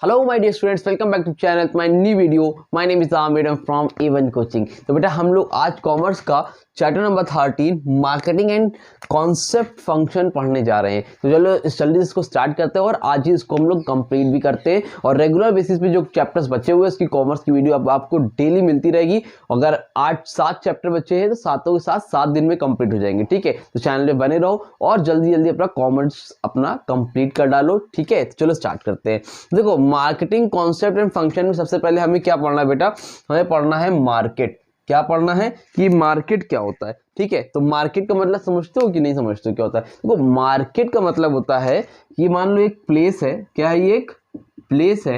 Hello my dear students, welcome back to channel my new video. My name is madam from A1 coaching. तो बेटा हम लोग आज commerce का chapter number 13 marketing and concept function पढ़ने जा रहे हैं। तो चलो जल्दी इसको स्टार्ट करते हैं और आज ही इसको हम लोग कंप्लीट भी करते हैं। और रेगुलर बेसिस पे जो चैप्टर्स बचे हुए हैं उसकी कॉमर्स की वीडियो अब आपको डेली मिलती रहेगी। अगर 8-7 चैप्टर बचे हैं तो सातों के साथ 7 दिन में कंप्लीट हो जाएंगे। ठीक है, तो चैनल पे बने रहो और जल्दी जल्दी अपना कॉमर्स अपना कंप्लीट कर डालो। ठीक है, तो चलो स्टार्ट करते हैं। देखो, मार्केटिंग कॉन्सेप्ट एंड फंक्शन में सबसे पहले हमें क्या पढ़ना है बेटा? हमें पढ़ना है मार्केट। क्या पढ़ना है कि मार्केट क्या होता है। ठीक है, तो मार्केट का मतलब समझते हो कि नहीं समझते हो क्या होता है? देखो, मार्केट का मतलब होता है कि मान लो एक प्लेस है। क्या है? ये एक प्लेस है।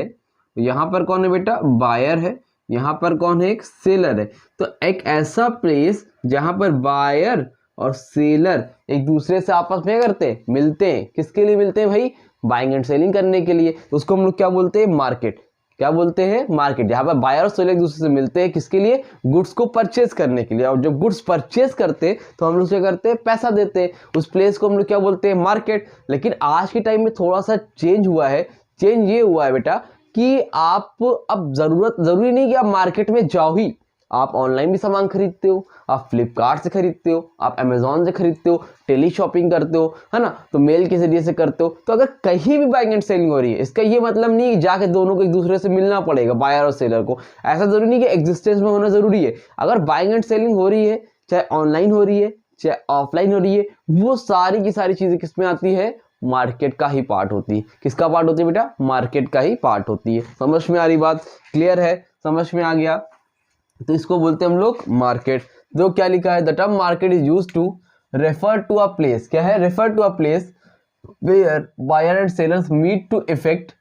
यहाँ पर कौन है बेटा? बायर है। यहाँ पर कौन है? एक सेलर है। तो एक ऐसा प्लेस जहां पर बायर और सेलर एक दूसरे से आपस में करते हैं, मिलते हैं। किसके लिए मिलते हैं भाई? बाइंग एंड सेलिंग करने के लिए। तो उसको हम लोग क्या बोलते हैं? मार्केट। क्या बोलते हैं? मार्केट। यहाँ पर बायर और सेलर एक दूसरे से मिलते हैं, किसके लिए? गुड्स को परचेज करने के लिए। और जब गुड्स परचेज करते हैं तो हम लोग क्या करते हैं? पैसा देते हैं। उस प्लेस को हम लोग क्या बोलते हैं? मार्केट। लेकिन आज के टाइम में थोड़ा सा चेंज हुआ है। चेंज ये हुआ है बेटा कि आप अब जरूरी नहीं कि आप मार्केट में जाओ ही। आप ऑनलाइन भी सामान खरीदते हो, आप फ्लिपकार्ट से खरीदते हो, आप अमेजोन से खरीदते हो, टेली शॉपिंग करते हो, है ना? तो मेल के जरिए से करते हो। तो अगर कहीं भी बाइंग एंड सेलिंग हो रही है, इसका ये मतलब नहीं कि जाके दोनों को एक दूसरे से मिलना पड़ेगा, बायर और सेलर को। ऐसा जरूरी नहीं कि एग्जिस्टेंस में होना जरूरी है। अगर बाइंग एंड सेलिंग हो रही है, चाहे ऑनलाइन हो रही है चाहे ऑफलाइन हो रही है, वो सारी की सारी चीजें किसमें आती है? मार्केट का ही पार्ट होती है। किसका पार्ट होती है बेटा? मार्केट का ही पार्ट होती है। समझ में आ रही बात? क्लियर है? समझ में आ गया? तो इसको बोलते हैं हम लोग मार्केट। जो क्या लिखा है? The term market is used to refer to a place. क्या है? Refer to a place where buyer and sellers meet to effect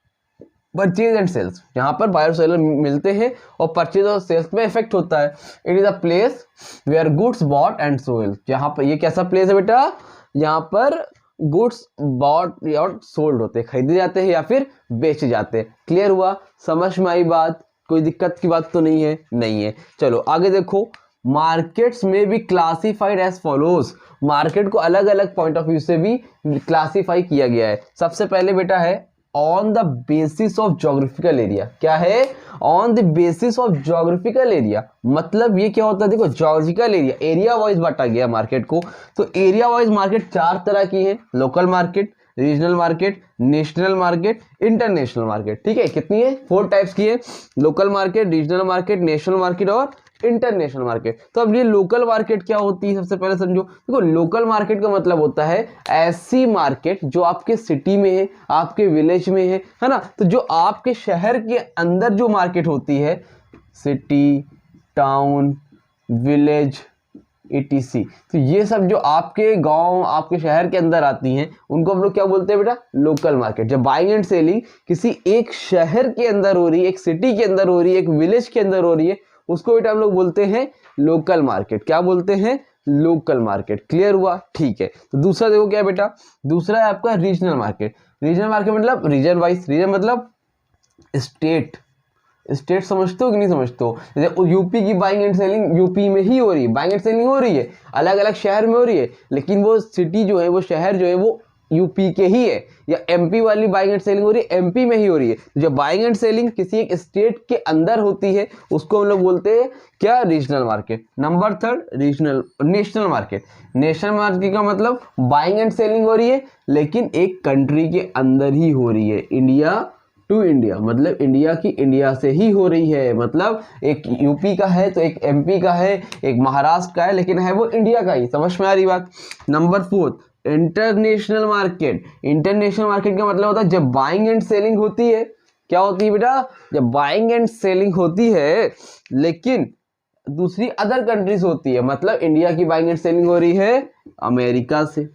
purchase and sales. यहाँ पर बायर और सेलर मिलते हैं और परचेज और सेल्स में इफेक्ट होता है। It is a place where goods bought and sold. यहाँ पर ये कैसा प्लेस है बेटा? यहाँ पर गुड्स बॉट और सोल्ड होते हैं, खरीदे जाते हैं या फिर बेचे जाते हैं। क्लियर हुआ? समझ में आई बात? कोई दिक्कत की बात तो नहीं है? नहीं है। चलो आगे देखो। मार्केट्स में भी क्लासिफाइड एज फॉलोज। मार्केट को अलग अलग पॉइंट ऑफ व्यू से भी क्लासिफाई किया गया है। सबसे पहले बेटा है on the basis of geographical area. क्या है? On the basis of geographical area. मतलब ये क्या होता है? देखो, जोग्राफिकल एरिया, एरिया वाइज बांटा गया मार्केट को। तो एरिया वाइज मार्केट 4 तरह की है। Local market, regional market, national market, international market. ठीक है, कितनी है? 4 टाइप्स की है। Local market, regional market, national market और इंटरनेशनल मार्केट। तो अब ये लोकल मार्केट क्या होती है सबसे पहले समझो। देखो, लोकल मार्केट का मतलब होता है ऐसी मार्केट जो आपके सिटी में है, आपके विलेज में है ना? तो जो आपके शहर के अंदर जो मार्केट होती है, सिटी, टाउन, विलेज, etc, तो ये सब जो आपके गांव, आपके शहर के अंदर आती हैं, उनको हम लोग क्या बोलते हैं बेटा? Local market. जब बाइंग एंड सेलिंग किसी एक शहर के अंदर हो रही है, एक सिटी के अंदर हो रही है, एक विलेज के अंदर हो रही है, उसको बेटा हम लोग बोलते हैं लोकल मार्केट। क्या बोलते हैं? Local market. क्लियर हुआ? ठीक है। तो दूसरा देखो क्या है बेटा? दूसरा है आपका रीजनल मार्केट। रीजनल मार्केट मतलब रीजन वाइज। रीजन मतलब स्टेट। स्टेट समझते हो कि नहीं समझते हो? जैसे यूपी की बाइंग एंड सेलिंग यूपी में ही हो रही है, बाइंग एंड सेलिंग हो रही है, अलग अलग शहर में हो रही है, लेकिन वो सिटी जो है, वो शहर जो है, वो यूपी के ही है। या एमपी वाली बाइंग एंड सेलिंग हो रही है, एमपी में ही हो रही है। जब बाइंग एंड सेलिंग किसी एक स्टेट के अंदर होती है, उसको हम लोग बोलते हैं क्या? Regional market. Number 3 regional national market. National market का मतलब बाइंग एंड सेलिंग हो रही है लेकिन एक कंट्री के अंदर ही हो रही है। इंडिया टू इंडिया, मतलब इंडिया की इंडिया से ही हो रही है। मतलब एक यूपी का है तो एक एमपी का है, एक महाराष्ट्र का है, लेकिन है वो इंडिया का ही। समझ में आ रही बात? Number 4 international market. International market का मतलब होता है जब बाइंग एंड सेलिंग होती है। क्या होती है बेटा? जब बाइंग एंड सेलिंग होती है लेकिन दूसरी अदर कंट्रीज होती है। मतलब इंडिया की बाइंग एंड सेलिंग हो रही है अमेरिका से।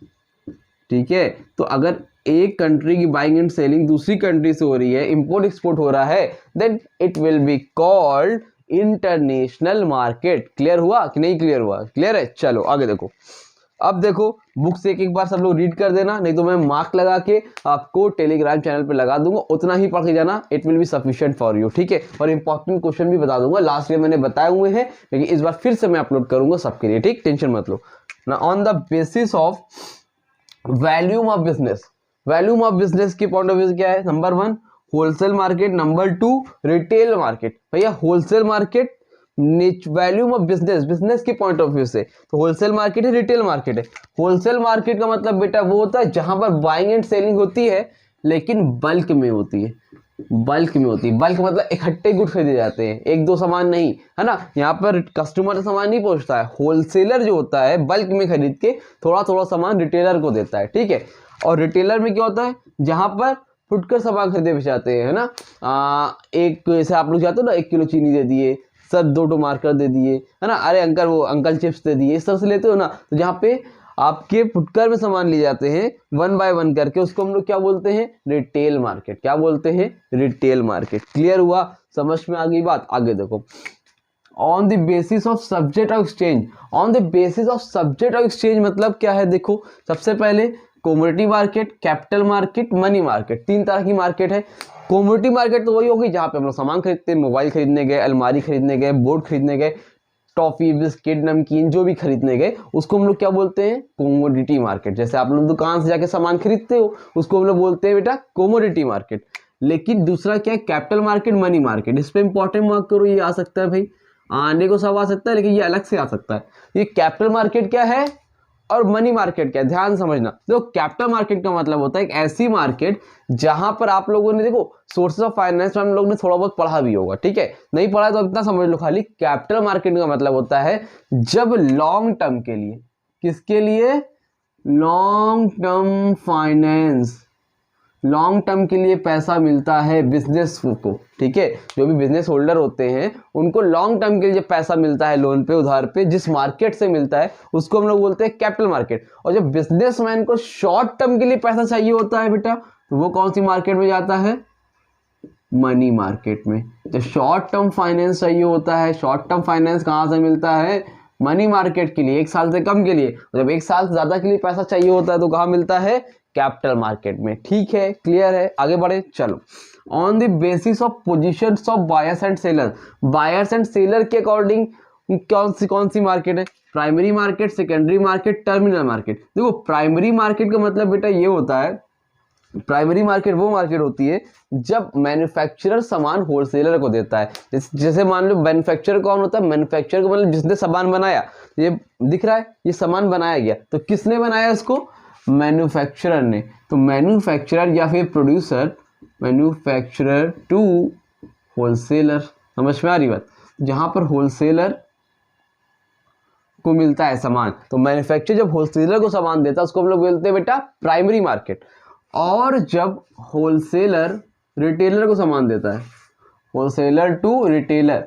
ठीक है, तो अगर एक कंट्री की बाइंग एंड सेलिंग दूसरी कंट्री से हो रही है, इंपोर्ट एक्सपोर्ट हो रहा है, then it will be called international market. Clear हुआ कि नहीं? क्लियर हुआ? क्लियर है? चलो आगे देखो। अब देखो, बुक से एक बार सब लोग रीड कर देना, नहीं तो मैं मार्क लगा के आपको टेलीग्राम चैनल पे लगा दूंगा, उतना ही पढ़ के जाना। It will be sufficient for you. ठीक है, और इंपॉर्टेंट क्वेश्चन भी बता दूंगा। लास्ट ईयर मैंने बताए हुए हैं, लेकिन इस बार फिर से मैं अपलोड करूंगा सबके लिए। ठीक, टेंशन मत लो ना। On the basis of volume of business. Volume of business की पॉइंट ऑफ व्यू क्या है? Number 1 wholesale market, number 2 retail market. भैया wholesale market volume of business, business के पॉइंट ऑफ व्यू से तो होलसेल मार्केट है, रिटेल मार्केट है। Wholesale market का मतलब बेटा वो होता है जहां पर बाइंग एंड सेलिंग होती है लेकिन बल्क में होती है, बल्क में होती है। बल्क मतलब इकट्ठे गुड खरीदे जाते हैं, एक दो सामान नहीं, है ना। यहाँ पर कस्टमर सामान नहीं पहुंचता है, होलसेलर जो होता है बल्क में खरीद के थोड़ा थोड़ा सामान रिटेलर को देता है, ठीक है। और रिटेलर में क्या होता है, जहां पर फुटकर सामान खरीदे बेचे जाते हैं, है ना। एक जैसे आप लोग जाते हो ना, 1 किलो चीनी दे दिए सर, 2 मार्कर दे दिए, है ना, अरे अंकल वो अंकल चिप्स दे दिए, इस तरह से लेते हो ना। तो जहाँ पे आपके फुटकर में सामान लिए जाते हैं 1 बाय 1 करके, उसको हम लोग क्या बोलते हैं, रिटेल मार्केट। क्या बोलते हैं, रिटेल मार्केट। क्लियर हुआ, समझ में आ गई बात। आगे देखो, on the basis of subject of exchange. On the basis of subject of exchange मतलब क्या है, देखो सबसे पहले commodity market, capital market, money market, 3 तरह की मार्केट है। कमोडिटी मार्केट तो वही होगी जहाँ पे हम लोग सामान खरीदते हैं, मोबाइल खरीदने गए, अलमारी खरीदने गए, बोर्ड खरीदने गए, टॉफी बिस्किट नमकीन जो भी खरीदने गए, उसको हम लोग क्या बोलते हैं, कमोडिटी मार्केट। जैसे आप लोग दुकान से जाके सामान खरीदते हो, उसको हम लोग बोलते हैं बेटा कमोडिटी मार्केट। लेकिन दूसरा क्या है, कैपिटल मार्केट, मनी मार्केट। इस पे इंपॉर्टेंट मार्क करो, ये आ सकता है भाई, आने को सब आ सकता है लेकिन ये अलग से आ सकता है। ये कैपिटल मार्केट क्या है और मनी मार्केट क्या है, ध्यान समझना। देखो कैपिटल मार्केट का मतलब होता है एक ऐसी मार्केट जहां पर आप लोगों ने, देखो सोर्सेस ऑफ फाइनेंस में हम लोग ने थोड़ा बहुत पढ़ा भी होगा, ठीक है, नहीं पढ़ा तो इतना समझ लो खाली। कैपिटल मार्केट का मतलब होता है जब लॉन्ग टर्म के लिए, किसके लिए, long term finance, long term के लिए पैसा मिलता है बिजनेस को, ठीक है। जो भी बिजनेस होल्डर होते हैं उनको लॉन्ग टर्म के लिए जब पैसा मिलता है लोन पे, उधार पे, जिस मार्केट से मिलता है उसको हम लोग बोलते हैं कैपिटल मार्केट। और जब बिजनेसमैन को शॉर्ट टर्म के लिए पैसा चाहिए होता है बेटा, तो वो कौन सी मार्केट में जाता है, मनी मार्केट में। तो शॉर्ट टर्म फाइनेंस चाहिए होता है, शॉर्ट टर्म फाइनेंस कहाँ से मिलता है, मनी मार्केट के लिए, 1 साल से कम के लिए। जब 1 साल से ज्यादा के लिए पैसा चाहिए होता है तो कहाँ मिलता है, कैपिटल मार्केट में। ठीक है, क्लियर है, आगे बढ़े, चलो। On the basis of positions of buyers and seller, buyers and seller के अकॉर्डिंग कौन सी मार्केट है, primary market, secondary market, terminal market. देखो प्राइमरी मार्केट का मतलब बेटा ये होता है, प्राइमरी मार्केट वो मार्केट होती है जब मैन्युफैक्चरर सामान होलसेलर को देता है। जैसे मान लो मैन्युफैक्चरर कौन होता है, मैन्युफैक्चरर को मतलब जिसने सामान बनाया, ये दिख रहा है, ये सामान बनाया गया, तो किसने बनाया इसको, मैन्युफैक्चरर ने। तो मैन्युफैक्चरर या फिर प्रोड्यूसर, मैन्युफैक्चरर टू होलसेलर, समझ में आ रही बात। जहां पर होलसेलर को मिलता है सामान, तो मैन्युफैक्चरर जब होलसेलर को सामान देता है उसको हम लोग बोलते हैं बेटा प्राइमरी मार्केट। और जब होलसेलर रिटेलर को सामान देता है, होलसेलर टू रिटेलर,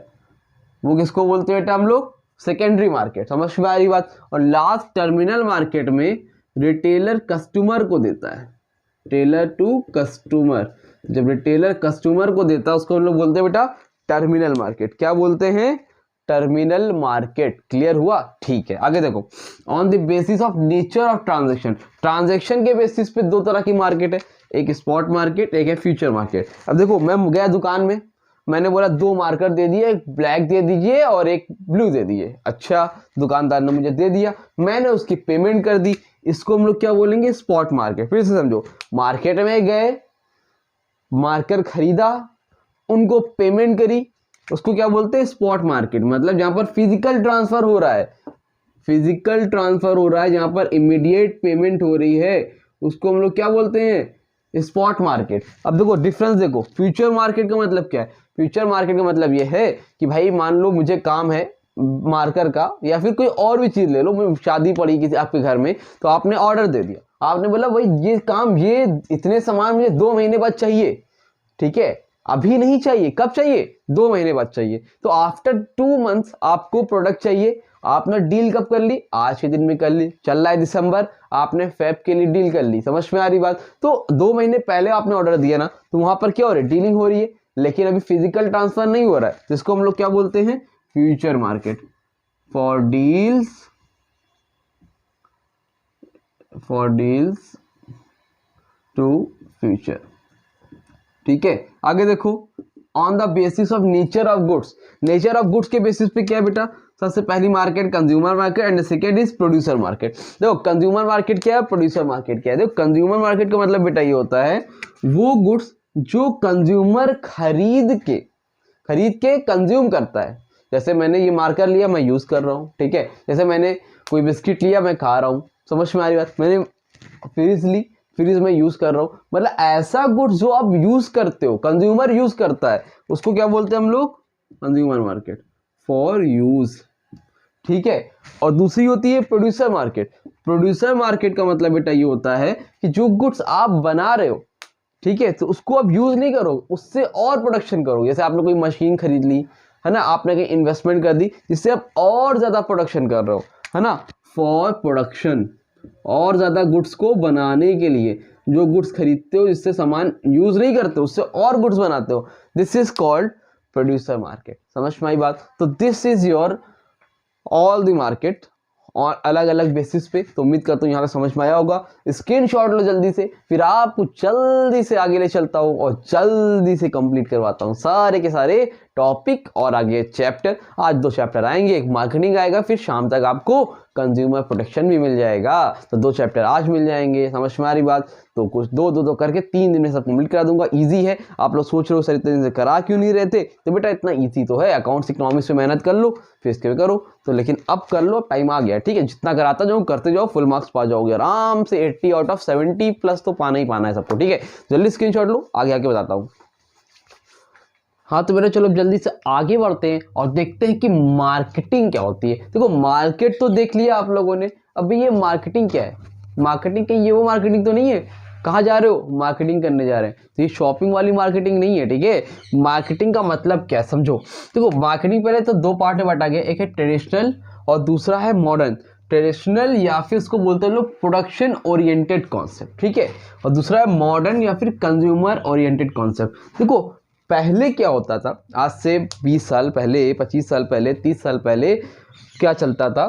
वो किसको बोलते हैं बेटा हम लोग, सेकेंडरी मार्केट। समझ में आ रही बात। और लास्ट टर्मिनल मार्केट में रिटेलर कस्टमर को देता है, रिटेलर टू कस्टमर। जब रिटेलर कस्टमर को देता है उसको हम लोग बोलते हैं बेटा टर्मिनल मार्केट। क्या बोलते हैं, टर्मिनल मार्केट। क्लियर हुआ, ठीक है, आगे देखो। On the basis of nature of transaction, transaction के बेसिस पे 2 तरह की मार्केट है, एक स्पॉट मार्केट, एक है फ्यूचर मार्केट। अब देखो मैं गया दुकान में, मैंने बोला 2 मार्कर दे दिए, एक ब्लैक दे दीजिए और एक ब्लू दे दीजिए। अच्छा, दुकानदार ने मुझे दे दिया, मैंने उसकी पेमेंट कर दी, इसको हम लोग क्या बोलेंगे, स्पॉट मार्केट। फिर से समझो, मार्केट में गए, मार्कर खरीदा, उनको पेमेंट करी, उसको क्या बोलते हैं, स्पॉट मार्केट। मतलब जहां पर फिजिकल ट्रांसफर हो रहा है, फिजिकल ट्रांसफर हो रहा है, जहां पर इमीडिएट पेमेंट हो रही है, उसको हम लोग क्या बोलते हैं, स्पॉट मार्केट। अब देखो डिफरेंस देखो, फ्यूचर मार्केट का मतलब क्या है, फ्यूचर मार्केट का मतलब ये है कि भाई मान लो मुझे काम है मार्कर का, या फिर कोई और भी चीज ले लो, शादी पड़ी किसी आपके घर में, तो आपने ऑर्डर दे दिया, आपने बोला भाई ये काम, ये इतने सामान मुझे 2 महीने बाद चाहिए, ठीक है, अभी नहीं चाहिए, कब चाहिए, 2 महीने बाद चाहिए। तो आफ्टर 2 मंथ्स आपको प्रोडक्ट चाहिए। आपने डील कब कर ली, आज के दिन में कर ली, चल रहा है दिसंबर, आपने फेब के लिए डील कर ली। समझ में आ रही बात। तो 2 महीने पहले आपने ऑर्डर दिया ना, तो वहां पर क्या हो रहा है, डीलिंग हो रही है, लेकिन अभी फिजिकल ट्रांसफर नहीं हो रहा है, जिसको हम लोग क्या बोलते हैं, future market. For deals to future. ठीक है, आगे देखो। On the basis of nature of goods, nature of goods के बेसिस पे क्या है बेटा, सबसे पहली market consumer market and second is producer market. देखो कंज्यूमर मार्केट क्या है, प्रोड्यूसर मार्केट क्या है। देखो कंज्यूमर मार्केट का मतलब बेटा ये होता है वो गुड्स जो कंज्यूमर खरीद के कंज्यूम करता है। जैसे मैंने ये मार्कर लिया, मैं यूज़ कर रहा हूँ, ठीक है। जैसे मैंने कोई बिस्किट लिया, मैं खा रहा हूँ, समझ में आ रही बात। मैंने फ्रिज ली, फ्रिज में यूज़ कर रहा हूँ, मतलब ऐसा गुड्स जो आप यूज़ करते हो, कंज्यूमर यूज़ करता है, उसको क्या बोलते हैं हम लोग? कंज्यूमर मार्केट, फॉर यूज़, ठीक है। और दूसरी होती है प्रोड्यूसर मार्केट। प्रोड्यूसर मार्केट का मतलब बेटा ये होता है कि जो गुड्स आप बना रहे हो, ठीक है, तो उसको आप यूज नहीं करो, उससे और प्रोडक्शन करो। जैसे आपने कोई मशीन खरीद ली, है ना, आपने कहीं इन्वेस्टमेंट कर दी जिससे आप और ज्यादा प्रोडक्शन कर रहे हो, है ना, फॉर प्रोडक्शन, और ज्यादा गुड्स को बनाने के लिए। जो गुड्स खरीदते हो, जिससे सामान यूज नहीं करते, उससे और गुड्स बनाते हो, this is called producer market. समझ में आई बात? तो this is your all the market और अलग अलग बेसिस पे। तो उम्मीद करता हूँ यहाँ पे समझ में आया होगा। स्क्रीनशॉट लो जल्दी से, फिर आपको जल्दी से आगे ले चलता हूँ और जल्दी से कंप्लीट करवाता हूँ सारे के सारे टॉपिक और आगे चैप्टर। आज 2 चैप्टर आएंगे, एक मार्केटिंग आएगा, फिर शाम तक आपको कंज्यूमर प्रोटेक्शन भी मिल जाएगा। तो 2 चैप्टर आज मिल जाएंगे, समझ में आ रही बात? तो कुछ दो करके 3 दिन में सब कंप्लीट करा दूंगा। इजी है। आप लोग सोच रहे हो सर इतने दिन से करा क्यों नहीं रहते? तो बेटा इतना इजी तो है, अकाउंट्स इकोनॉमिक्स में मेहनत कर लो, फिर इसके भी करो। तो लेकिन अब कर लो, टाइम आ गया, ठीक है। जितना कराता जाओ करते जाओ, फुल मार्क्स पा जाओगे आराम से। 80 आउट ऑफ 70 प्लस तो पाना ही पाना है सबको, ठीक है। जल्दी स्क्रीनशॉट लो, आगे आके बताता हूँ। हाँ तो बेटा चलो जल्दी से आगे बढ़ते हैं और देखते हैं कि मार्केटिंग क्या होती है। देखो मार्केट तो देख लिया आप लोगों ने, अभी ये मार्केटिंग क्या है? मार्केटिंग क्या, ये वो मार्केटिंग तो नहीं है। कहाँ जा रहे हो? मार्केटिंग करने जा रहे हैं। तो ये शॉपिंग वाली मार्केटिंग नहीं है, ठीक है। मार्केटिंग का मतलब क्या है समझो। देखो मार्केटिंग पहले तो 2 पार्ट में बांटा गया, एक है ट्रेडिशनल और दूसरा है मॉडर्न। ट्रेडिशनल या फिर इसको बोलते हैं लोग प्रोडक्शन ओरिएंटेड कॉन्सेप्ट, ठीक है। और दूसरा है मॉडर्न या फिर कंज्यूमर ओरिएंटेड कॉन्सेप्ट। देखो पहले क्या होता था, आज से 20 साल पहले, 25 साल पहले, 30 साल पहले क्या चलता था?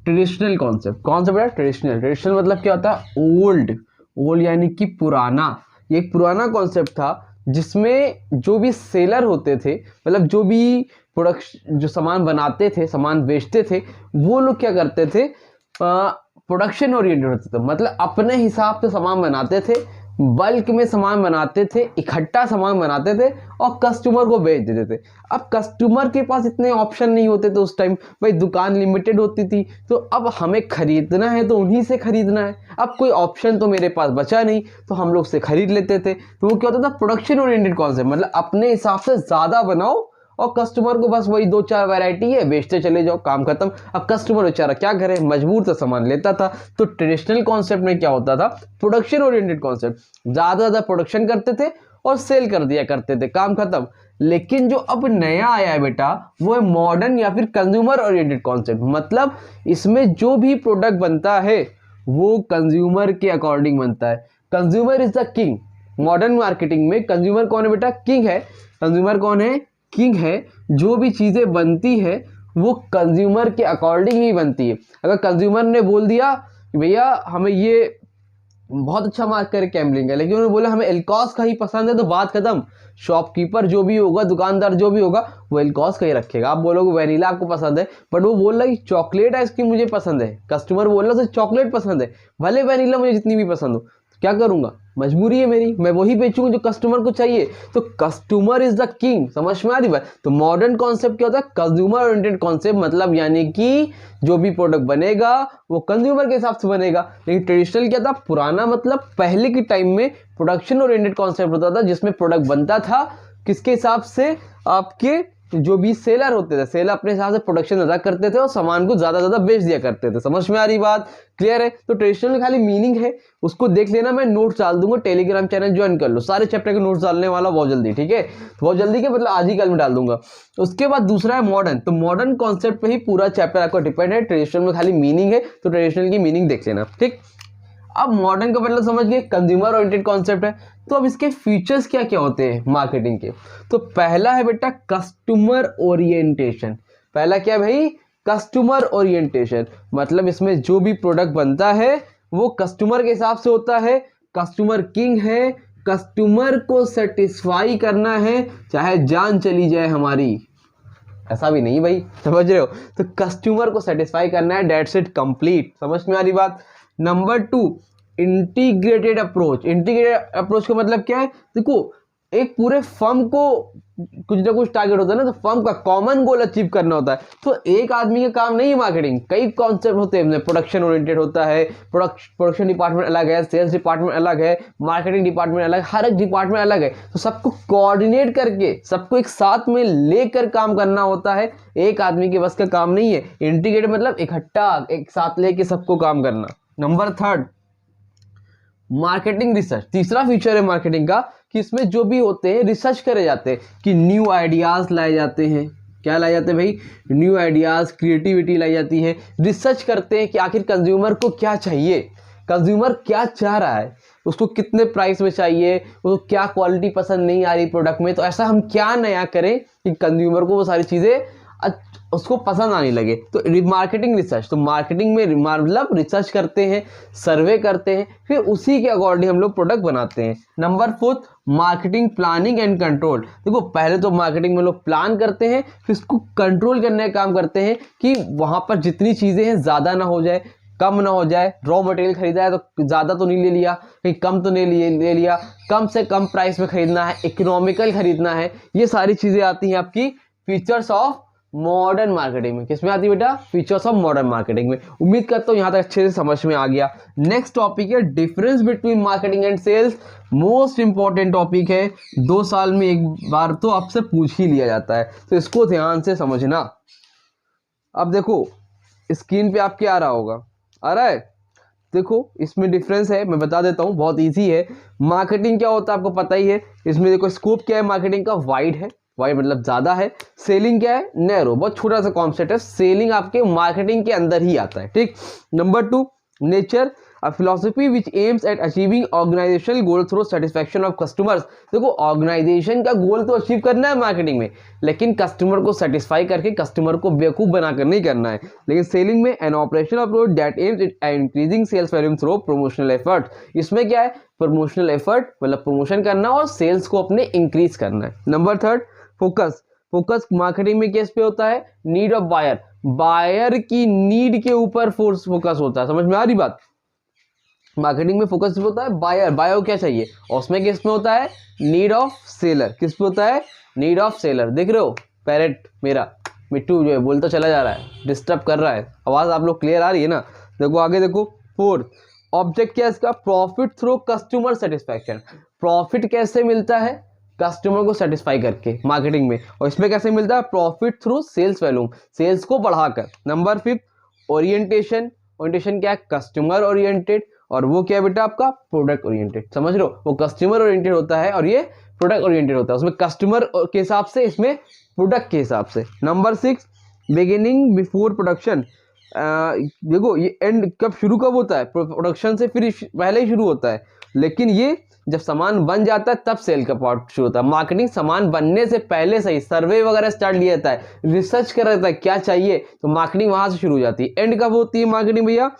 Traditional concept. कौन सा बेटा? ट्रेडिशनल। ट्रेडिशनल मतलब क्या होता है? ओल्ड। ओल्ड यानी कि पुराना। ये एक पुराना कॉन्सेप्ट था जिसमें जो भी सेलर होते थे, मतलब जो भी प्रोडक्शन, जो सामान बनाते थे, सामान बेचते थे, वो लोग क्या करते थे? प्रोडक्शन ओरिएंटेड होते थे, मतलब अपने हिसाब से सामान बनाते थे, बल्क में सामान बनाते थे, इकट्ठा सामान बनाते थे और कस्टमर को बेच देते थे। अब कस्टमर के पास इतने ऑप्शन नहीं होते थे उस टाइम, भाई दुकान लिमिटेड होती थी। तो अब हमें खरीदना है तो उन्हीं से खरीदना है, अब कोई ऑप्शन तो मेरे पास बचा नहीं, तो हम लोग से खरीद लेते थे। तो वो क्या होता था? प्रोडक्शन ओरिएंटेड कॉन्सेप्ट, मतलब अपने हिसाब से ज़्यादा बनाओ और कस्टमर को बस वही 2-4 वैरायटी है, बेचते चले जाओ, काम खत्म। अब कस्टमर बेचारा क्या करे, मजबूर तो सामान लेता था। तो ट्रेडिशनल कॉन्सेप्ट में क्या होता था? प्रोडक्शन ओरिएंटेड कॉन्सेप्ट, ज़्यादा प्रोडक्शन करते थे और सेल कर दिया करते थे, काम खत्म। लेकिन जो अब नया आया है बेटा, वो है मॉडर्न या फिर कंज्यूमर ओरिएंटेड कॉन्सेप्ट। मतलब इसमें जो भी प्रोडक्ट बनता है वो कंज्यूमर के अकॉर्डिंग बनता है। Consumer is the king. Modern marketing में कंज्यूमर कौन है बेटा? किंग है। कंज्यूमर कौन है? किंग है। जो भी चीज़ें बनती है वो कंज्यूमर के अकॉर्डिंग ही बनती है। अगर कंज्यूमर ने बोल दिया कि भैया हमें ये बहुत अच्छा मार्कर कैमलिंग है, लेकिन उन्होंने बोला हमें एल्कॉस का ही पसंद है, तो बात खत्म। शॉपकीपर जो भी होगा, दुकानदार जो भी होगा, वो एल्कॉस का ही रखेगा। आप बोलोगे वैनिला आपको पसंद है, बट वो बोल रहा है कि चॉकलेट आइसक्रीम मुझे पसंद है। कस्टमर बोल रहा है चॉकलेट पसंद है, भले वैनिला मुझे जितनी भी पसंद हो, क्या करूंगा? मजबूरी है मेरी, मैं वही बेचूंगा जो कस्टमर को चाहिए। तो कस्टमर इज द किंग, समझ में आ रही बात? तो मॉडर्न कॉन्सेप्ट क्या होता है? कंज्यूमर ओरिएंटेड कॉन्सेप्ट, मतलब यानी कि जो भी प्रोडक्ट बनेगा वो कंज्यूमर के हिसाब से बनेगा। लेकिन ट्रेडिशनल क्या था? पुराना, मतलब पहले के टाइम में प्रोडक्शन ओरिएंटेड कॉन्सेप्ट होता था, जिसमें प्रोडक्ट बनता था किसके हिसाब से? आपके जो भी सेलर होते थे, सेलर अपने हिसाब से प्रोडक्शन ज़्यादा करते थे और सामान को ज़्यादा बेच दिया करते थे। समझ में आ रही बात? क्लियर है? तो ट्रेडिशनल खाली मीनिंग है, उसको देख लेना। मैं नोट्स डाल दूंगा, टेलीग्राम चैनल ज्वाइन कर लो, सारे चैप्टर के नोट्स डालने वाला बहुत जल्दी, ठीक है। बहुत जल्दी के मतलब आज ही कल में डाल दूंगा। उसके बाद दूसरा है मॉडर्न। तो मॉडर्न कॉन्सेप्ट पे ही पूरा चैप्टर आपका डिपेंड है। ट्रेडिशनल में खाली मीनिंग है, तो ट्रेडिशनल की मीनिंग देख लेना, ठीक। अब मॉडर्न का मतलब समझ गए, कंज्यूमर ओरिएंटेड कॉन्सेप्ट है। तो अब इसके फीचर्स क्या क्या होते हैं मार्केटिंग के? तो पहला है बेटा कस्टमर ओरिएंटेशन। पहला क्या है भाई? कस्टमर ओरिएंटेशन, मतलब इसमें जो भी प्रोडक्ट बनता है वो कस्टमर के हिसाब से होता है। कस्टमर किंग है, कस्टमर को सेटिस्फाई करना है, चाहे जान चली जाए हमारी, ऐसा भी नहीं भाई, समझ रहे हो? तो कस्टमर को सेटिस्फाई करना है, डेट्स इट, कंप्लीट। समझ में आ रही बात? Number 2 integrated approach. Integrated approach का मतलब क्या है? देखो एक पूरे फर्म को कुछ ना कुछ टारगेट होता है ना, तो फर्म का कॉमन गोल अचीव करना होता है। तो एक आदमी का काम नहीं है मार्केटिंग, कई कॉन्सेप्ट होते हैं। प्रोडक्शन ओरिएंटेड होता है, प्रोडक्शन डिपार्टमेंट अलग है, सेल्स डिपार्टमेंट अलग है, मार्केटिंग डिपार्टमेंट अलग है, हर एक डिपार्टमेंट अलग है। तो सबको कोऑर्डिनेट करके, सबको एक साथ में लेकर काम करना होता है, एक आदमी के बस का काम नहीं है। इंटीग्रेटेड मतलब इकट्ठा एक साथ लेके सबको काम करना। Number third, marketing research. तीसरा फीचर है मार्केटिंग का कि इसमें जो भी होते हैं रिसर्च करे जाते हैं, कि न्यू आइडियाज लाए जाते हैं। क्या लाए जाते हैं भाई? न्यू आइडियाज, क्रिएटिविटी लाई जाती है। रिसर्च करते हैं कि आखिर कंज्यूमर को क्या चाहिए, कंज्यूमर क्या चाह रहा है, उसको कितने प्राइस में चाहिए, उसको क्या क्वालिटी पसंद नहीं आ रही प्रोडक्ट में, तो ऐसा हम क्या नया करें कि कंज्यूमर को वो सारी चीज़ें उसको पसंद आने लगे। तो मार्केटिंग रिसर्च, तो मार्केटिंग में मतलब रिसर्च करते हैं, सर्वे करते हैं, फिर उसी के अकॉर्डिंग हम लोग प्रोडक्ट बनाते हैं। Number fourth, marketing planning and control. देखो पहले तो मार्केटिंग में लोग प्लान करते हैं, फिर उसको कंट्रोल करने का काम करते हैं कि वहां पर जितनी चीजें हैं ज़्यादा ना हो जाए, कम ना हो जाए। रॉ मटेरियल खरीदा है तो ज़्यादा तो नहीं ले लिया, कहीं कम तो नहीं ले लिया, कम से कम प्राइस में खरीदना है, इकोनॉमिकल खरीदना है। ये सारी चीज़ें आती हैं आपकी फीचर्स ऑफ मॉडर्न मार्केटिंग में। किसमें आती है बेटा? फीचर्स ऑफ मॉडर्न मार्केटिंग में। उम्मीद करता हूँ यहाँ तक अच्छे से समझ में आ गया। नेक्स्ट टॉपिक है difference between marketing and sales. Most important topic है, 2 साल में एक बार तो आपसे पूछ ही लिया जाता है, तो इसको ध्यान से समझना। अब देखो स्क्रीन पे आपके आ रहा होगा, आ रहा है? देखो इसमें डिफरेंस है, मैं बता देता हूँ, बहुत इजी है। मार्केटिंग क्या होता है आपको पता ही है। इसमें देखो स्कोप क्या है मार्केटिंग का? वाइड है, वाइड मतलब ज्यादा है। सेलिंग क्या है? नैरो, बहुत छोटा सा कॉन्सेप्ट है। सेलिंग आपके मार्केटिंग के अंदर ही आता है, ठीक। Number 2, nature, a philosophy which aims at achieving organisational goal through satisfaction of customers. देखो ऑर्गेनाइजेशन का गोल तो अचीव करना है मार्केटिंग में, लेकिन कस्टमर को सेटिस्फाई करके कस्टमर को बेवकूफ बनाकर नहीं करना है। लेकिन सेलिंग में an operation approach that aims at increasing sales volume through promotional effort. इसमें क्या है? प्रमोशनल एफर्ट मतलब प्रमोशन करना और सेल्स को अपने इंक्रीज करना है। Number 3, focus. फोकस मार्केटिंग में किस पे होता है? नीड ऑफ बायर, बायर की नीड के ऊपर फोकस होता है। समझ में आ रही बात? मार्केटिंग में फोकस होता है बायर, बायर को क्या चाहिए, और उसमें किस में होता है? Need of seller. किस पे होता है? Need of seller. देख रहे हो पैरेट मेरा मिट्टू जो है बोलता चला जा रहा है, डिस्टर्ब कर रहा है। आवाज आप लोग क्लियर आ रही है ना? देखो आगे देखो। 4, ऑब्जेक्ट क्या है इसका? Profit through customer satisfaction. Profit कैसे मिलता है? कस्टमर को सेटिस्फाई करके मार्केटिंग में। और इसमें कैसे मिलता है? Profit through sales volume, sales को बढ़ाकर। Number 5, orientation. ओरिएंटेशन क्या है? कस्टमर ओरिएंटेड, और वो क्या है बेटा आपका? Product oriented. समझ लो, वो कस्टमर ओरिएंटेड होता है और ये प्रोडक्ट ओरिएंटेड होता है। उसमें कस्टमर के हिसाब से, इसमें प्रोडक्ट के हिसाब से। Number 6, beginning before production. देखो ये एंड शुरू कब होता है? प्रोडक्शन से फिर पहले ही शुरू होता है, लेकिन ये जब सामान बन जाता है तब सेल का पार्ट शुरू होता है। मार्केटिंग सामान बनने से पहले से ही सर्वे वगैरह स्टार्ट लिया जाता है, रिसर्च कर रहता है क्या चाहिए, तो मार्केटिंग वहां से शुरू हो जाती है। एंड कब होती है मार्केटिंग भैया?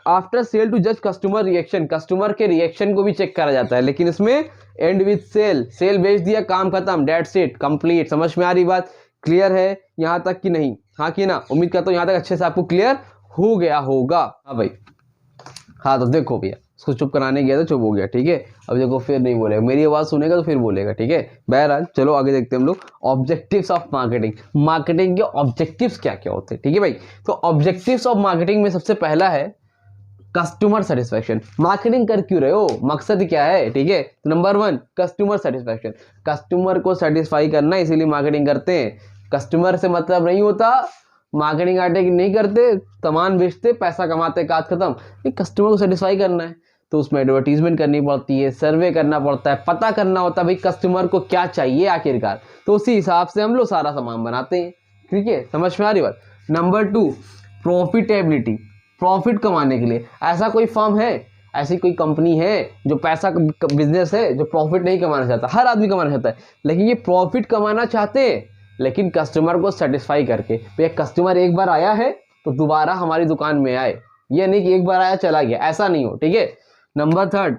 आफ्टर सेल टू जज कस्टमर रिएक्शन। कस्टमर के रिएक्शन को भी चेक करा जाता है, लेकिन इसमें एंड विद सेल, सेल बेच दिया, काम खत्म, डेट्स इट, कंप्लीट। समझ में आ रही बात? क्लियर है यहाँ तक कि नहीं? हाँ कि ना? उम्मीद करता हूँ यहाँ तक अच्छे से आपको क्लियर हो गया होगा। हाँ भाई, हाँ तो देखो भैया, उसको चुप कराने गया तो चुप हो गया, ठीक है। अब देखो फिर नहीं बोलेगा, मेरी आवाज सुनेगा तो फिर बोलेगा, ठीक है। बहरहाल चलो आगे देखते हैं हम लोग ऑब्जेक्टिव्स ऑफ मार्केटिंग। मार्केटिंग के ऑब्जेक्टिव्स क्या क्या होते हैं, ठीक है भाई। तो ऑब्जेक्टिव्स ऑफ मार्केटिंग में सबसे पहला है कस्टमर सेटिस्फैक्शन। मार्केटिंग कर क्यों रहे हो, मकसद क्या है, ठीक है। तो नंबर 1 कस्टमर सेटिस्फैक्शन, कस्टमर को सेटिस्फाई करना, इसीलिए मार्केटिंग करते हैं। कस्टमर से मतलब नहीं होता मार्केटिंग आटे की नहीं करते, सामान बेचते, पैसा कमाते, काज खत्म। ये कस्टमर को सेटिस्फाई करना है, तो उसमें एडवर्टीजमेंट करनी पड़ती है, सर्वे करना पड़ता है, पता करना होता है भाई कस्टमर को क्या चाहिए आखिरकार, तो उसी हिसाब से हम लोग सारा सामान बनाते हैं, ठीक है। समझ में आ रही बात? नंबर 2 प्रॉफिटेबिलिटी, प्रॉफिट कमाने के लिए। ऐसा कोई फर्म है, ऐसी कोई कंपनी है जो पैसा बिजनेस है जो प्रॉफिट नहीं कमाना चाहता? हर आदमी कमाना चाहता है, लेकिन ये प्रॉफिट कमाना चाहते हैं, लेकिन कस्टमर को सेटिस्फाई करके। भैया कस्टमर एक बार आया है तो दोबारा हमारी दुकान में आए, ये नहीं कि एक बार आया चला गया, ऐसा नहीं हो, ठीक है। Number 3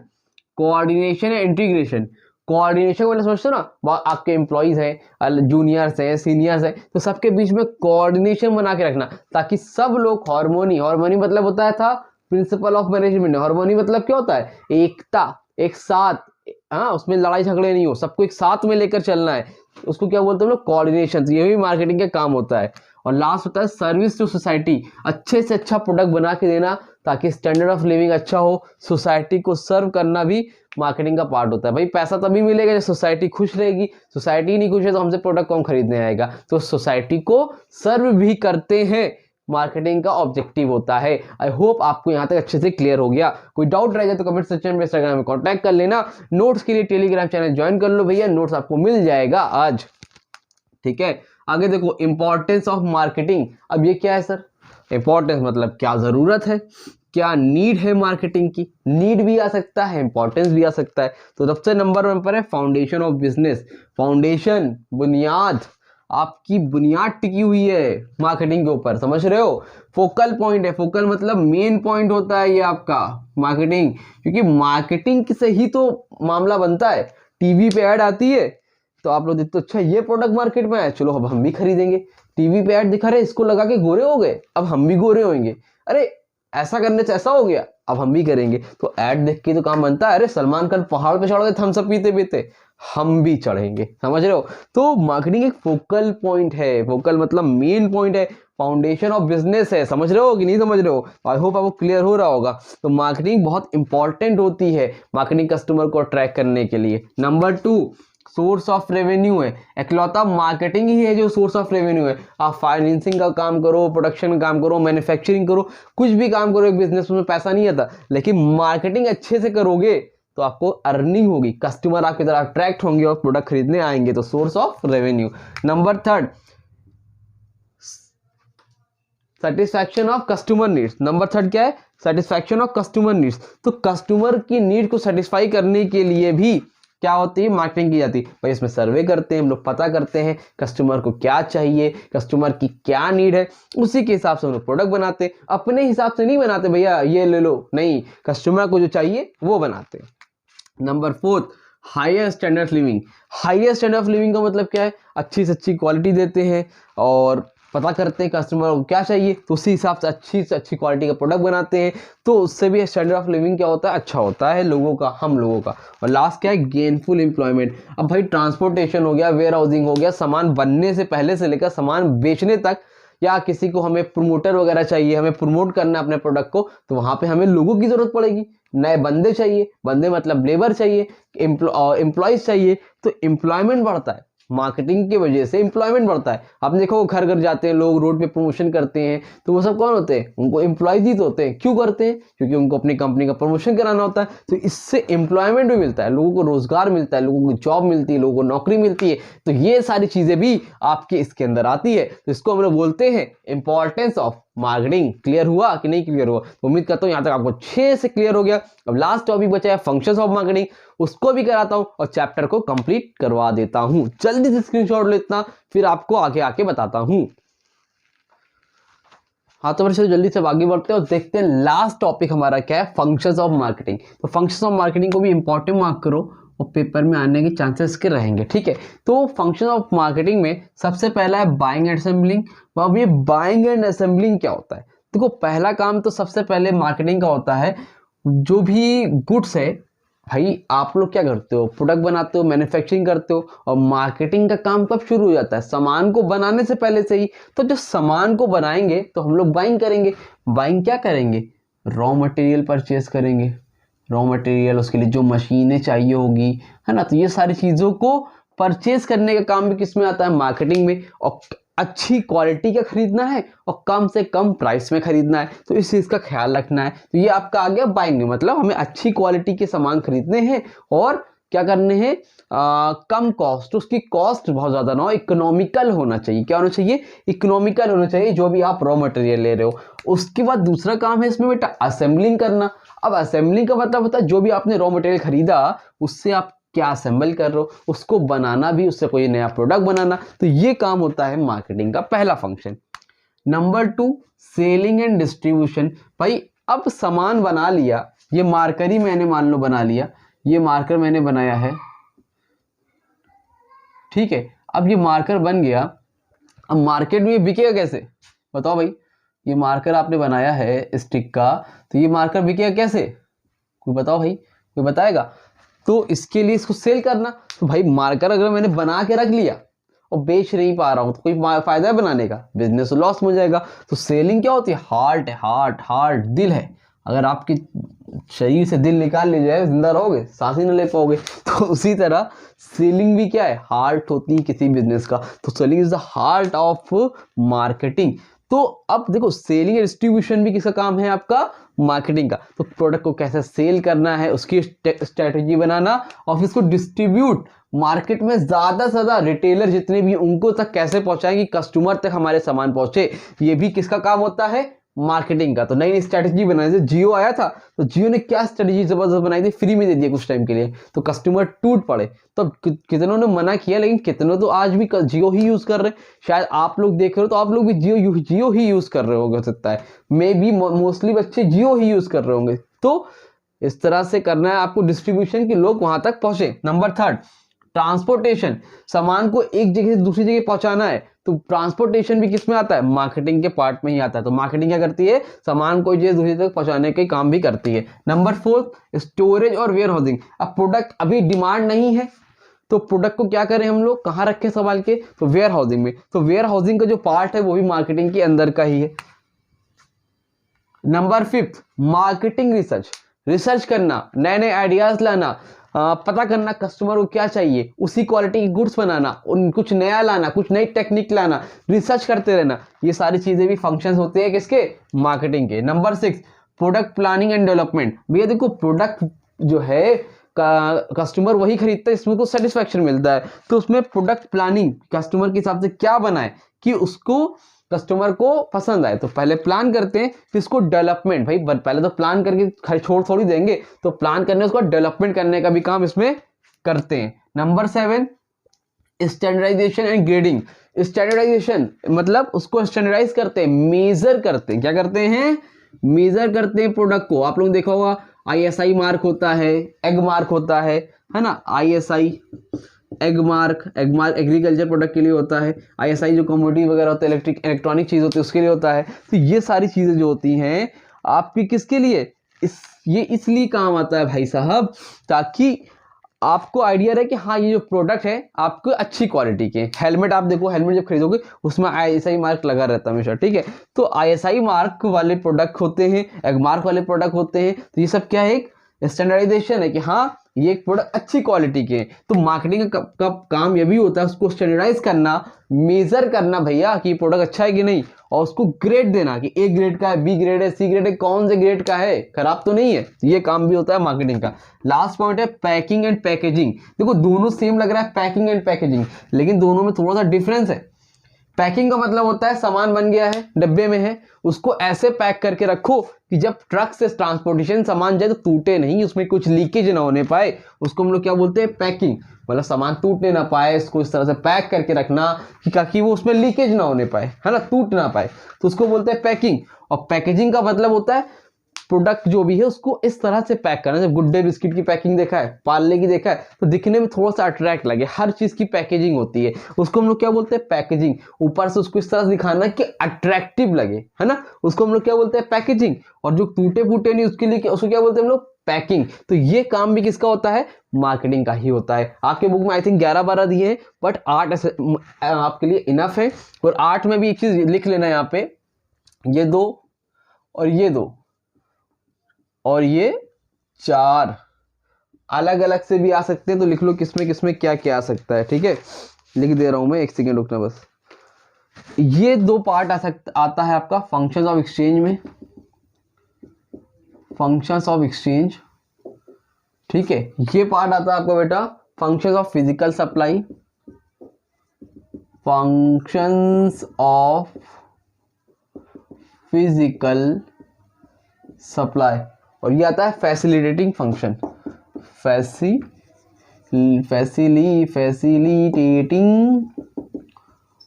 coordination and integration. Coordination वाले सोचते हो ना, आपके एम्प्लॉइज हैं, जूनियर्स हैं, सीनियर्स हैं, तो सबके बीच में कोऑर्डिनेशन बना के रखना, ताकि सब लोग हार्मोनी मतलब होता है था प्रिंसिपल ऑफ मैनेजमेंट। हार्मोनी मतलब क्या होता है? एकता, एक साथ हाँ, उसमें लड़ाई झगड़े नहीं हो, सबको एक साथ में लेकर चलना है, उसको क्या बोलते हैं हम लोग, कोऑर्डिनेशन। ये भी मार्केटिंग का काम होता है। और लास्ट होता है सर्विस टू सोसाइटी, अच्छे से अच्छा प्रोडक्ट बना के देना ताकि स्टैंडर्ड ऑफ लिविंग अच्छा हो, सोसाइटी को सर्व करना भी मार्केटिंग का पार्ट होता है। भाई पैसा तभी मिलेगा जब सोसाइटी खुश रहेगी, सोसाइटी नहीं खुश है तो हमसे प्रोडक्ट कौन खरीदने आएगा। तो सोसाइटी को सर्व भी करते हैं, मार्केटिंग का ऑब्जेक्टिव होता है। आई होप आपको यहाँ तक अच्छे से क्लियर हो गया। कोई डाउट रह जाए तो कमेंट सेक्शन में, इंस्टाग्राम में कॉन्टैक्ट कर लेना। नोट्स के लिए टेलीग्राम चैनल ज्वाइन कर लो भैया, नोट्स आपको मिल जाएगा आज, ठीक है। आगे देखो, इंपॉर्टेंस ऑफ मार्केटिंग। अब ये क्या है सर? इंपॉर्टेंस मतलब क्या जरूरत है, क्या नीड है मार्केटिंग की। नीड भी आ सकता है, इंपॉर्टेंस भी आ सकता है। तो सबसे नंबर 1 पर है फाउंडेशन ऑफ बिजनेस। फाउंडेशन, बुनियाद, आपकी बुनियाद टिकी हुई है मार्केटिंग के ऊपर, समझ रहे हो। फोकल पॉइंट है, फोकल मतलब मेन पॉइंट होता है ये आपका मार्केटिंग, क्योंकि मार्केटिंग से ही तो मामला बनता है। टीवी पे ऐड आती है तो आप लोग देखते हो, अच्छा ये प्रोडक्ट मार्केट में आया, चलो अब हम भी खरीदेंगे। टीवी पे ऐड दिखा रहे, इसको लगा के गोरे हो गए, अब हम भी गोरे होंगे। अरे ऐसा करने से ऐसा हो गया, अब हम भी करेंगे। तो ऐड देख के तो काम बनता है। अरे सलमान खान पहाड़ पे चढ़ गए थम्स अप पीते पीते, हम भी चढ़ेंगे, समझ रहे हो। तो मार्केटिंग एक फोकल पॉइंट है, फोकल मतलब मेन पॉइंट है, फाउंडेशन ऑफ बिजनेस है। समझ रहे हो कि नहीं समझ रहे हो? आई होप आपको क्लियर हो रहा होगा। तो मार्केटिंग बहुत इंपॉर्टेंट होती है मार्केटिंग कस्टमर को अट्रैक्ट करने के लिए। नंबर 2, सोर्स ऑफ रेवेन्यू है। इकलौता मार्केटिंग ही है जो सोर्स ऑफ रेवेन्यू है। आप फाइनेंसिंग का काम करो, प्रोडक्शन का काम करो, मैन्युफैक्चरिंग करो, कुछ भी काम करो एक बिजनेस में पैसा नहीं आता, लेकिन मार्केटिंग अच्छे से करोगे तो आपको अर्निंग होगी, कस्टमर आपकी तरफ अट्रैक्ट होंगे और प्रोडक्ट खरीदने आएंगे। तो source of revenue. Number 3, satisfaction of customer needs. Number 3 क्या है? Satisfaction of customer needs. तो कस्टमर की नीड को सेटिस्फाई करने के लिए भी क्या होती है? मार्केटिंग की जाती है। भाई इसमें सर्वे करते हैं हम लोग, पता करते हैं कस्टमर को क्या चाहिए, कस्टमर की क्या नीड है, उसी के हिसाब से हम लोग प्रोडक्ट बनाते हैं। अपने हिसाब से नहीं बनाते भैया ये ले लो, नहीं, कस्टमर को जो चाहिए वो बनाते हैं। Number 4, higher standard living. Higher standard of living का मतलब क्या है? अच्छी से अच्छी क्वालिटी देते हैं और पता करते हैं कस्टमर को क्या चाहिए, तो उसी हिसाब से अच्छी क्वालिटी का प्रोडक्ट बनाते हैं। तो उससे भी स्टैंडर्ड ऑफ लिविंग क्या होता है? अच्छा होता है लोगों का, हम लोगों का। और लास्ट क्या है? Gainful employment. अब भाई ट्रांसपोर्टेशन हो गया, वेयर हाउसिंग हो गया, सामान बनने से पहले से लेकर सामान बेचने तक, या किसी को हमें प्रमोटर वगैरह चाहिए, हमें प्रमोट करना है अपने प्रोडक्ट को, तो वहां पे हमें लोगों की जरूरत पड़ेगी, नए बंदे चाहिए, बंदे मतलब लेबर चाहिए, एम्प्लॉयज चाहिए। तो एम्प्लॉयमेंट बढ़ता है, मार्केटिंग की वजह से एम्प्लॉयमेंट बढ़ता है। आप देखो घर घर जाते हैं लोग, रोड पे प्रमोशन करते हैं, तो वो सब कौन होते हैं? उनको एम्प्लॉयज ही तो होते हैं। क्यों करते हैं? क्योंकि उनको अपनी कंपनी का प्रमोशन कराना होता है। तो इससे एम्प्लॉयमेंट भी मिलता है, लोगों को रोजगार मिलता है, लोगों को जॉब मिलती है, लोगों को नौकरी मिलती है। तो ये सारी चीजें भी आपके इसके अंदर आती है। तो इसको हम लोग बोलते हैं इंपॉर्टेंस ऑफ मार्केटिंग। क्लियर हुआ कि नहीं क्लियर हुआ? तो उम्मीद करता हूं यहां तक आपको अच्छे से क्लियर हो गया। अब लास्ट टॉपिक बचा है फंक्शंस ऑफ मार्केटिंग, उसको भी कराता हूं और चैप्टर को कंप्लीट करवा देता हूं। जल्दी से स्क्रीनशॉट लेता, फिर आपको आगे आके बताता हूं। हाँ तो मेरे जल्दी से आगे बढ़ते हैं और देखते हैं लास्ट टॉपिक हमारा क्या है, फंक्शंस ऑफ मार्केटिंग। तो फंक्शंस ऑफ मार्केटिंग को भी इंपॉर्टेंट मार्क करो और पेपर में आने के चांसेस के रहेंगे, ठीक है। तो फंक्शन ऑफ मार्केटिंग में सबसे पहला है बाइंग एंड असेंबलिंग। अब ये बाइंग एंड असेंबलिंग क्या होता है? देखो पहला काम तो सबसे पहले मार्केटिंग का होता है, जो भी गुड्स है भाई आप लोग क्या करते हो? प्रोडक्ट बनाते हो, मैन्युफैक्चरिंग करते हो। और मार्केटिंग का काम कब शुरू हो जाता है? सामान को बनाने से पहले से ही। तो जो सामान को बनाएंगे तो हम लोग बाइंग करेंगे। बाइंग क्या करेंगे? रॉ मटेरियल परचेज करेंगे, रॉ मटेरियल, उसके लिए जो मशीनें चाहिए होगी, है ना। तो ये सारी चीज़ों को परचेज करने का काम भी किस में आता है? मार्केटिंग में। और अच्छी क्वालिटी का खरीदना है और कम से कम प्राइस में खरीदना है, तो इस चीज़ का ख्याल रखना है। तो ये आपका आ गया बाइंग, मतलब हमें अच्छी क्वालिटी के सामान खरीदने हैं और क्या करने हैं? कम कॉस्ट, उसकी कॉस्ट बहुत ज़्यादा ना हो, इकोनॉमिकल होना चाहिए। क्या होना चाहिए? इकोनॉमिकल होना चाहिए जो भी आप रॉ मटेरियल ले रहे हो। उसके बाद दूसरा काम है इसमें बेटा असेंबलिंग करना। अब असेंबलिंग का मतलब होता है जो भी आपने रॉ मटेरियल खरीदा उससे आप क्या असेंबल कर रहे हो, उसको बनाना भी, उससे कोई नया प्रोडक्ट बनाना। तो ये काम होता है मार्केटिंग का पहला function. Number 2, selling and distribution. भाई अब सामान बना लिया, ये मार्कर ही मैंने मान लो बना लिया, ये मार्कर मैंने बनाया है, ठीक है। अब ये मार्कर बन गया, अब मार्केट में बिकेगा कैसे? बताओ भाई, ये मार्कर आपने बनाया है स्टिक का, तो ये मार्कर बिकेगा कैसे? कोई बताओ भाई, कोई बताएगा? तो इसके लिए इसको सेल करना, तो भाई मार्कर अगर मैंने बना के रख लिया और बेच नहीं पा रहा हूँ तो कोई फायदा है बनाने का, बिजनेस लॉस हो जाएगा। तो सेलिंग क्या होती है, हार्ट है, हार्ट दिल है। अगर आपकी शरीर से दिल निकाल ली जाए जिंदा रहोगे, सांस ही नहीं ले पाओगे। तो उसी तरह सेलिंग भी क्या है, हार्ट होती है किसी बिजनेस का। तो selling is the heart of marketing. तो अब देखो सेलिंग डिस्ट्रीब्यूशन भी किसका काम है, आपका मार्केटिंग का। तो प्रोडक्ट को कैसे सेल करना है उसकी स्ट्रेटेजी बनाना, और फिर इसको डिस्ट्रीब्यूट मार्केट में ज्यादा से ज्यादा रिटेलर जितने भी उनको तक कैसे पहुंचाएंगे, कस्टमर तक हमारे सामान पहुंचे, ये भी किसका काम होता है, मार्केटिंग का। तो नई स्ट्रेटेजी बनाई, जैसे जियो आया था तो जियो ने क्या स्ट्रेटेजी जबरदस्त बनाई थी, फ्री में दे दिया कुछ टाइम के लिए, तो कस्टमर टूट पड़े। तो कितनों ने मना किया, लेकिन कितनों तो आज भी जियो ही यूज कर रहे हैं। शायद आप लोग देख रहे हो तो आप लोग भी जियो ही यूज कर रहे होंगे, हो सकता है मे बी मोस्टली बच्चे जियो ही यूज कर रहे होंगे। तो इस तरह से करना है आपको डिस्ट्रीब्यूशन के लोग वहां तक पहुंचे। नंबर 3 ट्रांसपोर्टेशन, सामान को एक जगह से दूसरी जगह पहुंचाना है। तो ट्रांसपोर्टेशन भी किसमें आता है, मार्केटिंग के पार्ट में ही आता है। तो मार्केटिंग क्या करती है, सामान को एक जगह दूसरी तक पहुंचाने के काम भी करती है। नंबर 4 स्टोरेज और वेयर हाउसिंग। अब प्रोडक्ट अभी डिमांड नहीं है तो प्रोडक्ट को क्या करें हम लोग, कहाँ रखें संभाल के, तो वेयर हाउसिंग में। तो वेयर हाउसिंग का जो पार्ट है वो भी मार्केटिंग के अंदर का ही है। नंबर 5 मार्केटिंग रिसर्च, रिसर्च करना, नए नए आइडियाज लाना, पता करना कस्टमर को क्या चाहिए, उसी क्वालिटी की गुड्स बनाना, उन कुछ नया लाना, कुछ नई टेक्निक लाना, रिसर्च करते रहना। ये सारी चीजें भी फंक्शंस होते हैं किसके, मार्केटिंग के। Number 6 product planning and development. भैया देखो प्रोडक्ट जो है कस्टमर वही खरीदता है, इसमें को सेटिस्फैक्शन मिलता है। तो उसमें प्रोडक्ट प्लानिंग कस्टमर के हिसाब से क्या बनाए कि उसको कस्टमर को पसंद आए। तो पहले प्लान करते हैं, फिर इसको डेवलपमेंट, भाई पहले तो प्लान करके छोड़ थोड़ी देंगे, तो प्लान करने उसको डेवलपमेंट करने का भी काम इसमें करते हैं। Number 7 standardisation and grading. Standardisation मतलब उसको स्टैंडर्डाइज करते हैं, मेजर करते हैं। क्या करते हैं, मेजर करते हैं प्रोडक्ट को। आप लोग देखा होगा ISI मार्क होता है, एग मार्क होता है ना, ISI egg mark agriculture product के लिए होता है, ISI जो कमोडिटी वगैरह होता है, इलेक्ट्रॉनिक चीज होती है उसके लिए होता है। तो ये सारी चीजें जो होती हैं आपकी किसके लिए, ये इसलिए काम आता है भाई साहब, ताकि आपको आइडिया रहे कि हाँ ये जो प्रोडक्ट है आपको अच्छी क्वालिटी के। हेलमेट आप देखो, हेलमेट जब खरीदोगे उसमें ISI मार्क लगा रहता है हमेशा, ठीक है। तो ISI मार्क वाले प्रोडक्ट होते हैं, एग मार्क वाले प्रोडक्ट होते हैं। तो ये सब क्या है, एक स्टैंडर्डाइजेशन है कि हाँ ये एक प्रोडक्ट अच्छी क्वालिटी के। तो मार्केटिंग का काम ये भी होता है उसको स्टैंडर्डाइज करना, मेजर करना भैया कि प्रोडक्ट अच्छा है कि नहीं, और उसको ग्रेड देना कि A ग्रेड का है, B ग्रेड है, C ग्रेड है, कौन से ग्रेड का है, खराब तो नहीं है। ये काम भी होता है मार्केटिंग का। लास्ट पॉइंट है पैकिंग एंड पैकेजिंग। देखो दोनों सेम लग रहा है पैकिंग एंड पैकेजिंग, लेकिन दोनों में थोड़ा सा डिफरेंस है। पैकिंग का मतलब होता है सामान बन गया है, डब्बे में है, उसको ऐसे पैक करके रखो कि जब ट्रक से ट्रांसपोर्टेशन सामान जाए तो टूटे नहीं, उसमें कुछ लीकेज ना होने पाए। उसको हम लोग क्या बोलते हैं, पैकिंग। मतलब सामान टूटने ना पाए, इसको इस तरह से पैक करके रखना कि ताकि वो उसमें लीकेज ना होने पाए, है ना, टूट ना पाए, तो उसको बोलते हैं पैकिंग। और पैकेजिंग का मतलब होता है प्रोडक्ट जो भी है उसको इस तरह से पैक करना। जब गुड डे बिस्किट की पैकिंग देखा है, पार्ले की देखा है, तो दिखने में थोड़ा सा अट्रैक्ट लगे, हर चीज की पैकेजिंग होती है, उसको हम लोग क्या बोलते हैं, पैकेजिंग। ऊपर से उसको इस तरह से दिखाना कि अट्रैक्टिव लगे, है ना, उसको हम लोग क्या बोलते हैं, पैकेजिंग। और जो टूटे फूटे नहीं उसके लिए उसको क्या बोलते हैं हम लोग, पैकिंग। तो ये काम भी किसका होता है, मार्केटिंग का ही होता है। आपके बुक में आई थिंक 11-12 दिए हैं, बट 8 आपके लिए इनफ है। और 8 में भी एक चीज लिख लेना, यहाँ पे ये 2 और ये 2 और ये 4 अलग अलग से भी आ सकते हैं। तो लिख लो किसमें किसमें क्या क्या आ सकता है, ठीक है, लिख दे रहा हूं मैं, एक सेकेंड रुकना बस। ये 2 पार्ट आता है आपका फंक्शंस ऑफ एक्सचेंज में, फंक्शंस ऑफ एक्सचेंज, ठीक है। ये पार्ट आता है आपका बेटा functions of physical supply, functions of physical supply. और ये आता है फैसिलिटेटिंग फंक्शन, फैसिलिटेटिंग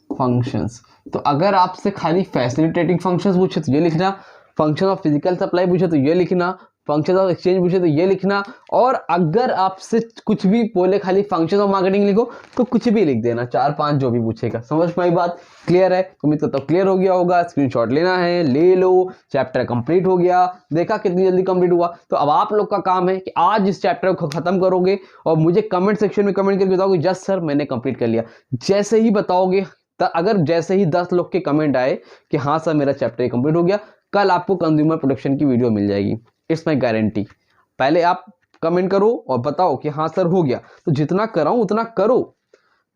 फंक्शंस। तो अगर आपसे खाली फैसिलिटेटिंग फंक्शंस पूछे तो ये लिखना, फंक्शन ऑफ फिजिकल सप्लाई पूछे तो ये लिखना, फंक्शन ऑफ एक्सचेंज पूछे तो ये लिखना, और अगर आपसे कुछ भी बोले खाली फंक्शन ऑफ मार्केटिंग लिखो तो कुछ भी लिख देना, 4-5 जो भी पूछेगा। समझ में आई बात? क्लियर है? उम्मीद करता हूँ क्लियर हो गया होगा। स्क्रीनशॉट लेना है ले लो, चैप्टर कंप्लीट हो गया। देखा कितनी जल्दी कंप्लीट हुआ। तो अब आप लोग का काम है कि आज इस चैप्टर को खत्म करोगे और मुझे कमेंट सेक्शन में कमेंट करके बताओगे जस्ट सर मैंने कंप्लीट कर लिया। जैसे ही बताओगे, अगर जैसे ही 10 लोग के कमेंट आए कि हाँ सर मेरा चैप्टर कंप्लीट हो गया, कल आपको कंज्यूमर प्रोटेक्शन की वीडियो मिल जाएगी। It's my guarantee. पहले आप कमेंट करो और बताओ कि हाँ सर हो गया। तो जितना कराऊं उतना करो।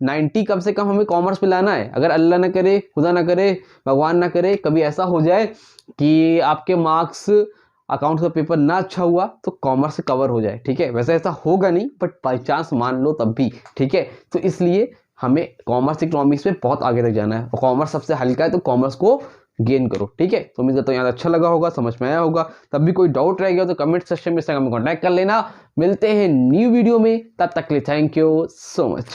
90 कम से कम हमें कॉमर्स पे लाना है। अगर अल्लाह ना करे, खुदा ना करे, भगवान ना करे कभी ऐसा हो जाए कि आपके मार्क्स अकाउंट का पेपर ना अच्छा हुआ तो कॉमर्स से कवर हो जाए। ठीक है, वैसे ऐसा होगा नहीं बट बाई चांस मान लो तब भी। ठीक है, तो इसलिए हमें कॉमर्स इकोनॉमिक्स में बहुत आगे तक जाना है और कॉमर्स सबसे हल्का है तो कॉमर्स को गेन करो। ठीक है, तो उम्मीद करता हूँ यहाँ अच्छा लगा होगा, समझ में आया होगा। तब भी कोई डाउट रह गया तो कमेंट सेक्शन में कॉन्टैक्ट कर लेना। मिलते हैं न्यू वीडियो में, तब तक के लिए थैंक यू सो मच।